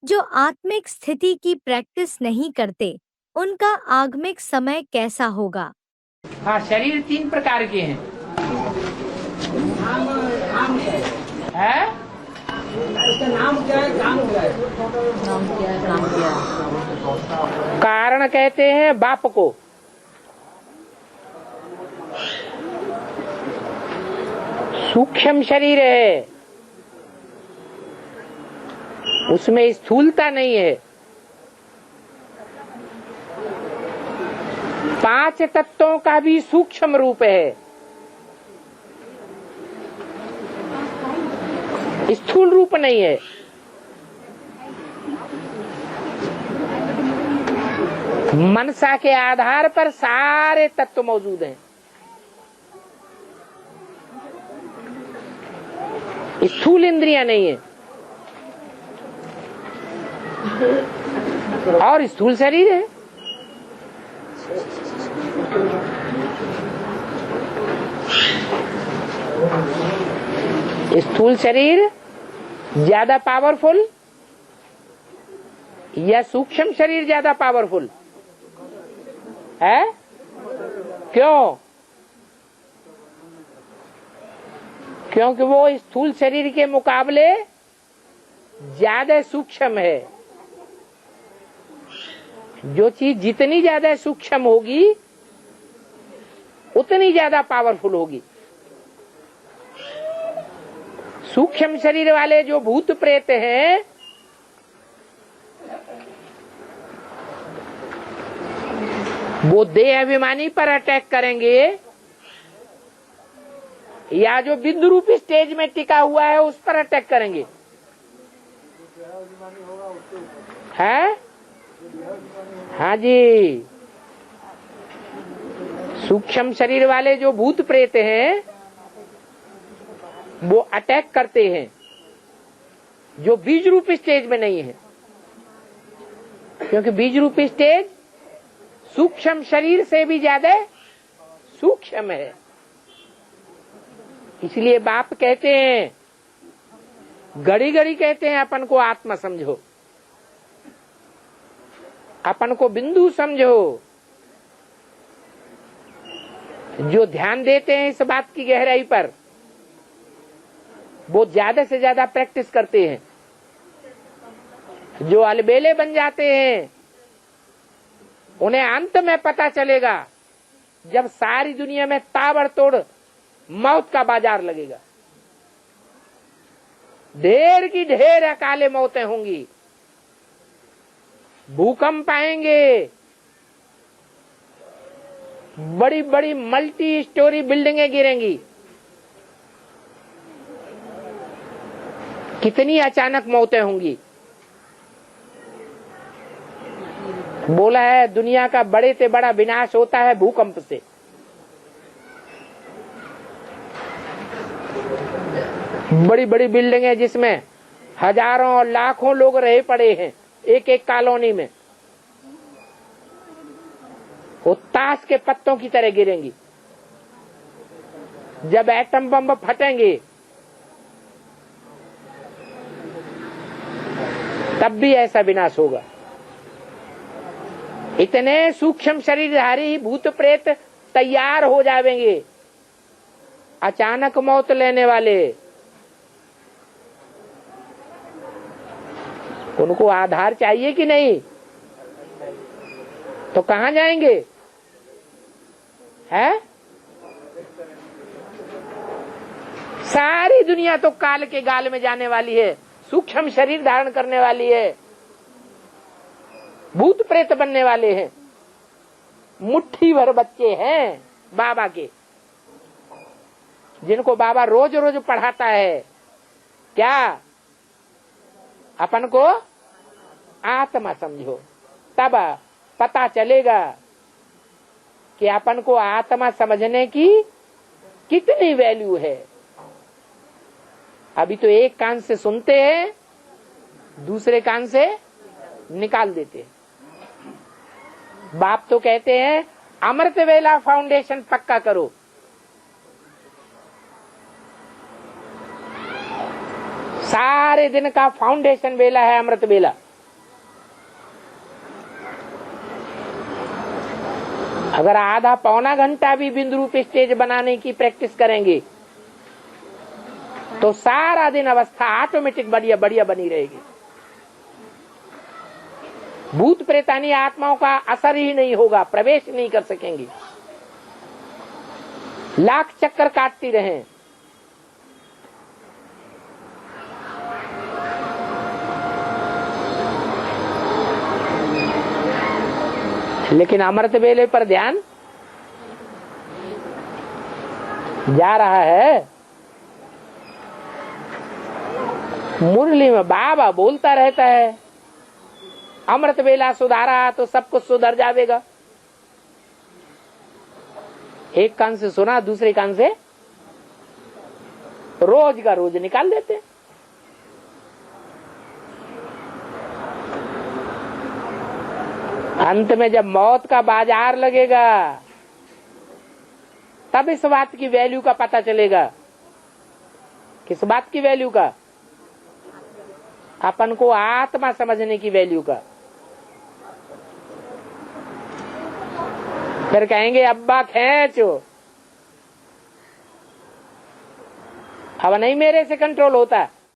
जो आत्मिक स्थिति की प्रैक्टिस नहीं करते, उनका आगमिक समय कैसा होगा? हाँ, शरीर 3 प्रकार के हैं। है? इसका नाम क्या है, काम क्या है? नाम क्या है, काम क्या है? कारण कहते हैं बाप को, सूक्ष्म शरीर है, उसमें स्थूलता नहीं है। 5 तत्वों का भी सूक्ष्म रूप है, स्थूल रूप नहीं है। मनसा के आधार पर सारे तत्व मौजूद हैं। स्थूल इंद्रियां नहीं है और स्थूल शरीर है। स्थूल शरीर ज्यादा पावरफुल या सूक्ष्म शरीर ज्यादा पावरफुल है? क्यों? क्योंकि वो स्थूल शरीर के मुकाबले ज्यादा सूक्ष्म है। जो चीज जितनी ज्यादा सूक्ष्म होगी उतनी ज्यादा पावरफुल होगी। सूक्ष्म शरीर वाले जो भूत प्रेत हैं, वो देह अभिमानी पर अटैक करेंगे या जो बिंदु रूपी स्टेज में टिका हुआ है उस पर अटैक करेंगे। है? हाँ जी, सूक्ष्म शरीर वाले जो भूत प्रेत हैं वो अटैक करते हैं, जो बीज रूपी स्टेज में नहीं है। क्योंकि बीज रूपी स्टेज सूक्ष्म शरीर से भी ज्यादा सूक्ष्म है। इसलिए बाप कहते हैं, घड़ी घड़ी कहते हैं अपन को आत्मा समझो, अपन को बिंदु समझो। जो ध्यान देते हैं इस बात की गहराई पर, वो ज्यादा से ज्यादा प्रैक्टिस करते हैं। जो अलबेले बन जाते हैं, उन्हें अंत में पता चलेगा जब सारी दुनिया में ताबड़तोड़ मौत का बाजार लगेगा। ढेर की ढेर अकाले मौतें होंगी, भूकंप आएंगे, बड़ी बड़ी मल्टी स्टोरी बिल्डिंगें गिरेंगी। कितनी अचानक मौतें होंगी। बोला है दुनिया का बड़े से बड़ा विनाश होता है भूकंप से। बड़ी बड़ी बिल्डिंगें जिसमें हजारों और लाखों लोग रहे पड़े हैं एक एक कॉलोनी में, वो ताश के पत्तों की तरह गिरेंगी। जब एटम बम फटेंगे तब भी ऐसा विनाश होगा। इतने सूक्ष्म शरीरधारी भूत प्रेत तैयार हो जाएंगे अचानक मौत लेने वाले। उनको आधार चाहिए कि नहीं? तो कहाँ जाएंगे? है? सारी दुनिया तो काल के गाल में जाने वाली है, सूक्ष्म शरीर धारण करने वाली है, भूत प्रेत बनने वाले हैं। मुट्ठी भर बच्चे हैं बाबा के, जिनको बाबा रोज रोज पढ़ाता है। क्या? अपन को आत्मा समझो, तब पता चलेगा कि अपन को आत्मा समझने की कितनी वैल्यू है। अभी तो एक कान से सुनते हैं, दूसरे कान से निकाल देते हैं। बाप तो कहते हैं अमृत वेला फाउंडेशन पक्का करो। सारे दिन का फाउंडेशन वेला है अमृत वेला। अगर आधा पौना घंटा भी बिंदु रूप स्टेज बनाने की प्रैक्टिस करेंगे तो सारा दिन अवस्था ऑटोमेटिक बढ़िया बढ़िया बनी रहेगी। भूत प्रेतानी आत्माओं का असर ही नहीं होगा, प्रवेश नहीं कर सकेंगी, लाख चक्कर काटती रहें। लेकिन अमृत वेले पर ध्यान जा रहा है। मुरली में बाबा बोलता रहता है अमृत वेला सुधारा तो सब कुछ सुधर जाएगा। एक कान से सुना, दूसरे कान से रोज का रोज निकाल देते। अंत में जब मौत का बाजार लगेगा तब इस बात की वैल्यू का पता चलेगा। किस बात की वैल्यू का? अपन को आत्मा समझने की वैल्यू का। फिर कहेंगे अब्बा खींचो, अब नहीं मेरे से कंट्रोल होता।